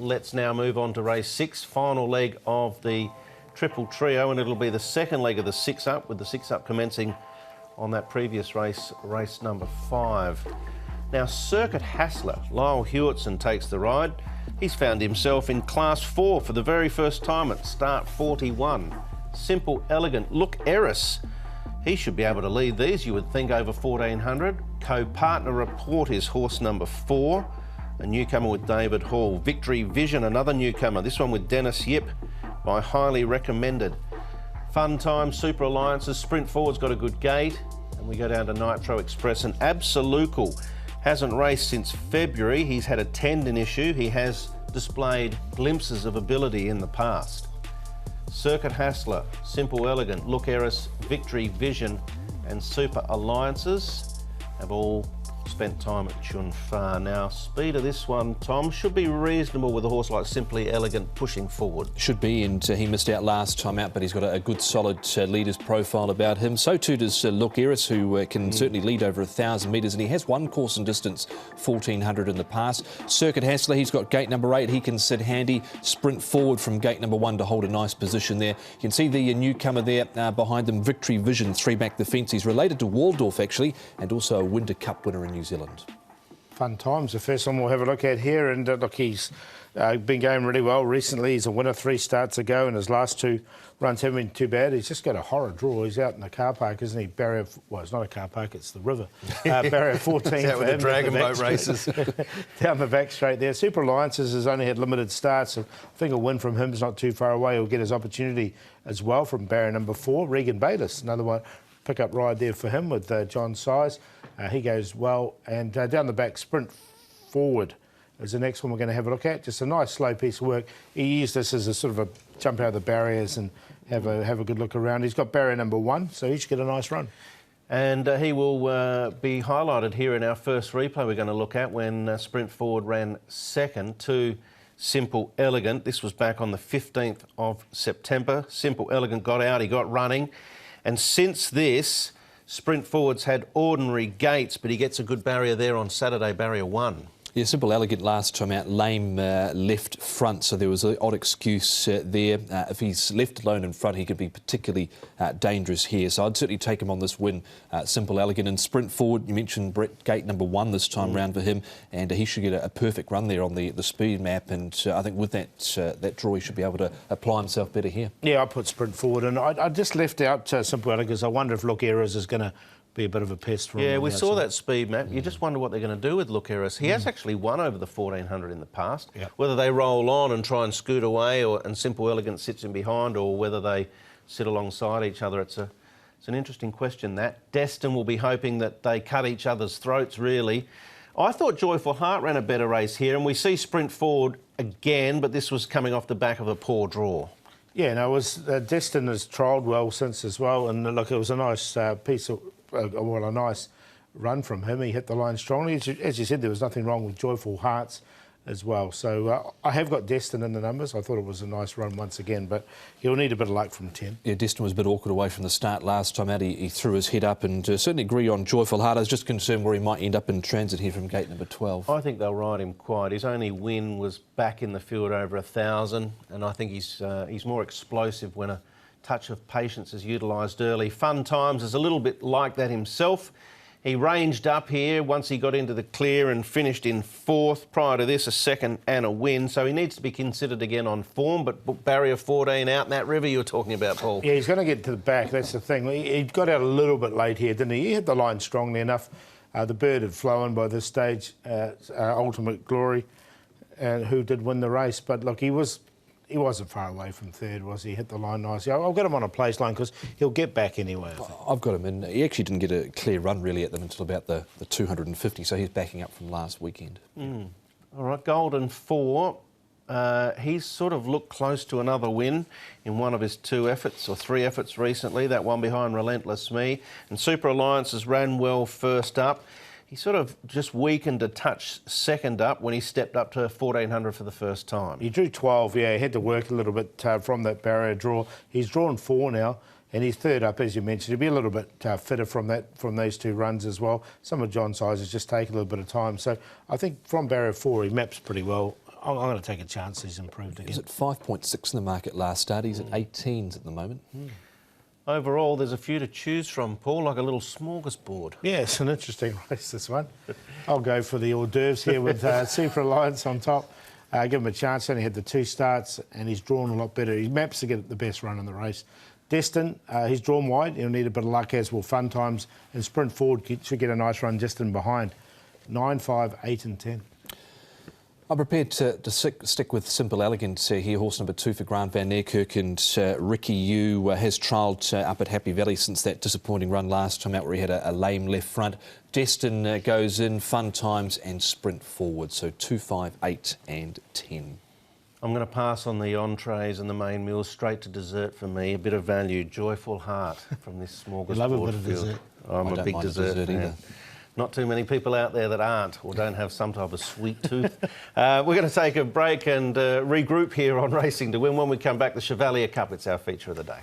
let's now move on to race 6, final leg of the triple trio, and it'll be the second leg of the 6-up, with the 6-up commencing on that previous race, race number 5. Now, Circuit Hassler, Lyle Hewitson takes the ride. He's found himself in Class 4 for the very first time at start 41. Simple Elegant, Look Eris. He should be able to lead these, you would think, over 1400. Co-partner Report is horse number 4. A newcomer with David Hall. Victory Vision, another newcomer. This one with Dennis Yip, by Highly Recommended. Fun Time, Super Alliances, Sprint Forward's got a good gate. And we go down to Nitro Express. And Absolucal hasn't raced since February. He's had a tendon issue. He has displayed glimpses of ability in the past. Circuit Hassler, Simple Elegant, Look Eris, Victory Vision and Super Alliances have all spent time at Chun Fa. Now, speed of this one, Tom, should be reasonable with a horse like Simply Elegant pushing forward. Should be, and he missed out last time out, but he's got a good solid leader's profile about him. So too does Look Eris, who can certainly lead over 1,000 metres, and he has one course and distance, 1,400 in the past. Circuit Hassler, he's got gate number 8. He can sit handy, sprint forward from gate number 1 to hold a nice position there. You can see the newcomer there behind them, Victory Vision, 3 back the fence. He's related to Waldorf, actually, and also a Winter Cup winner in New Zealand. Fun Times, the first one we'll have a look at here, and look, he's been going really well recently. He's a winner 3 starts ago, and his last 2 runs haven't been too bad. He's just got a horror draw. He's out in the car park, isn't he? Barrier, well, it's not a car park, it's the river. Barrier 14 Is that with the dragon boat races? Down the back straight there. Super Alliances has only had limited starts, so I think a win from him is not too far away. He'll get his opportunity as well from barrier number 4. Regan Bayless, another one. Pick-up ride there for him with John Size. He goes well. And down the back, Sprint Forward is the next one we're going to have a look at. Just a nice slow piece of work. He used this as a sort of a jump out of the barriers and have a good look around. He's got barrier number 1, so he should get a nice run. And he will be highlighted here in our first replay we're going to look at, when Sprint Forward ran second to Simple Elegant. This was back on the 15th of September. Simple Elegant got out, he got running. And since this, Sprint Forward's had ordinary gates, but he gets a good barrier there on Saturday, barrier 1. Yeah, Simple Elegant last time out, lame left front, so there was an odd excuse there. If he's left alone in front, he could be particularly dangerous here. So I'd certainly take him on this win, Simple Elegant. And Sprint Forward, you mentioned Brett, gate number 1 this time round for him, and he should get a perfect run there on the speed map. And I think with that draw, he should be able to apply himself better here. Yeah, I put Sprint Forward, and I just left out Simple Elegant because I wonder if Look Eris is going to be a bit of a pest for him. Yeah, we saw that speed map. You just wonder what they're going to do with Look Eris. He has actually won over the 1,400 in the past. Yep. Whether they roll on and try and scoot away, and Simple Elegant sits in behind, or whether they sit alongside each other, it's an interesting question, that. Destin will be hoping that they cut each other's throats, really. I thought Joyful Heart ran a better race here, and we see Sprint Forward again, but this was coming off the back of a poor draw. Yeah, no, it was Destin has trialled well since as well, and look, it was a nice piece of a nice run from him. He hit the line strongly. As you said, there was nothing wrong with Joyful Hearts as well. So I have got Destin in the numbers. I thought it was a nice run once again, but he'll need a bit of luck from 10. Yeah, Destin was a bit awkward away from the start last time out. He threw his head up, and certainly agree on Joyful Heart. I was just concerned where he might end up in transit here from gate number 12. I think they'll ride him quiet. His only win was back in the field over 1,000, and I think he's more explosive when a touch of patience is utilised early. Fun Times is a little bit like that himself. He ranged up here once he got into the clear and finished in 4th. Prior to this, a 2nd and a win. So he needs to be considered again on form, but barrier 14 out in that river you were talking about, Paul. Yeah, he's going to get to the back. That's the thing. He got out a little bit late here, didn't he? He hit the line strongly enough. The bird had flown by this stage, Ultimate Glory, who did win the race. But look, he wasn't far away from 3rd, was he? Hit the line nicely. I've got him on a place line because he'll get back anyway, I think. I've got him in. He actually didn't get a clear run really at them until about the 250, so he's backing up from last weekend. All right, Golden 4. He's sort of looked close to another win in one of his 2 efforts or 3 efforts recently, that one behind Relentless Me. And Super Alliances ran well first up. He sort of just weakened a touch second up when he stepped up to 1,400 for the first time. He drew 12, yeah. He had to work a little bit from that barrier draw. He's drawn 4 now, and he's 3rd up, as you mentioned. He'll be a little bit fitter from these 2 runs as well. Some of John Size has just taken a little bit of time. So I think from barrier 4, he maps pretty well. I'm going to take a chance he's improved again. He was at 5.6 in the market last start. He's at 18s at the moment. Overall, there's a few to choose from, Paul, like a little smorgasbord. Yeah, it's an interesting race, this one. I'll go for the hors d'oeuvres here with Super Alliance on top. Give him a chance. Only had the 2 starts and he's drawn a lot better. He maps to get the best run in the race. Destin, he's drawn wide. He'll need a bit of luck, as will Fun Times. And Sprint Forward should get a nice run just in behind. 9, 5, 8 and 10. I'm prepared to stick with Simple Elegant here, horse number 2 for Grant Van Niekerk, and Ricky Yu has trialled up at Happy Valley since that disappointing run last time out where he had a lame left front. Destin goes in, Fun Times and Sprint Forward, so 2, 5, 8 and 10. I'm going to pass on the entrees and the main meal, straight to dessert for me. A bit of value, Joyful Heart from this smorgasbord. Love a bit of field. dessert. I'm a big dessert fan. Either. Not too many people out there that aren't or don't have some type of sweet tooth. We're going to take a break and regroup here on Racing to Win. When we come back, the Chevalier Cup, it's our feature of the day.